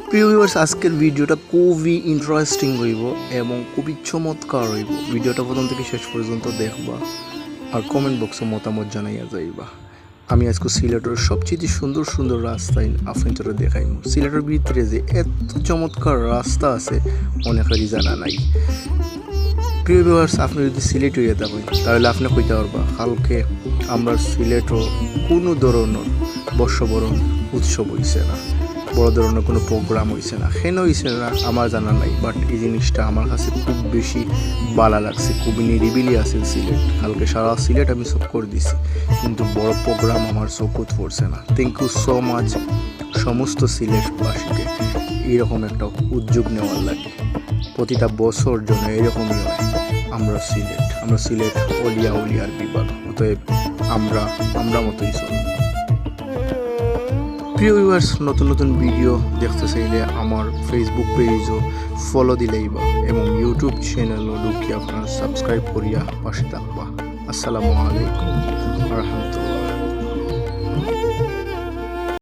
প্রিয় ভিউয়ার্স, আজকের ভিডিওটা খুবই ইন্টারেস্টিং হইব এবং খুবই চমৎকার হইব। ভিডিওটা প্রথম থেকে শেষ পর্যন্ত দেখবা আর কমেন্ট বক্সে মতামত জানাইয়া যাইবা। আমি আজকে সিলেটের সবচেয়ে সুন্দর সুন্দর রাস্তা আপনাদের দেখাইব। সিলেটের ভিতরে যে এত চমৎকার রাস্তা আছে অনেকেরই জানা নাই। প্রিয় ভিউয়ার্স, আপনি যদি সিলেট হইয়া থাকেন তাহলে আপনি কইতে পারবা কালকে আমরা সিলেটও কোনো ধরনের বর্ষবরণ উৎসব হইছে না, বড় ধরনের কোনো প্রোগ্রাম হয়েছে না। কেন হয়েছে না আমার জানা নাই, বাট এই জিনিসটা আমার কাছে খুব বেশি ভালো লাগছে। খুবই নিরিবিলি আছে সিলেট। কালকে সারা সিলেট আমি চোখ করে দিছি, কিন্তু বড় প্রোগ্রাম আমার চোখত পড়ছে না। থ্যাংক ইউ সো মাচ সমস্ত সিলেটবাসীকে এইরকম একটা উদ্যোগ নেওয়ার লাগে। প্রতিটা বছর জন্য এরকমই হয়। আমরা সিলেট অলিয়ার বিভাগ, অতএব আমরা মতোই চলি। প্রিয় ভিউয়ার্স, নতুন নতুন ভিডিও দেখতে চাইলে আমার ফেসবুক পেজও ফলো দিলেইবা এবং ইউটিউব চ্যানেলও ঢুকিয়ে আপনারা সাবস্ক্রাইব করিয়া পাশে থাকবা। আসসালামু আলাইকুম।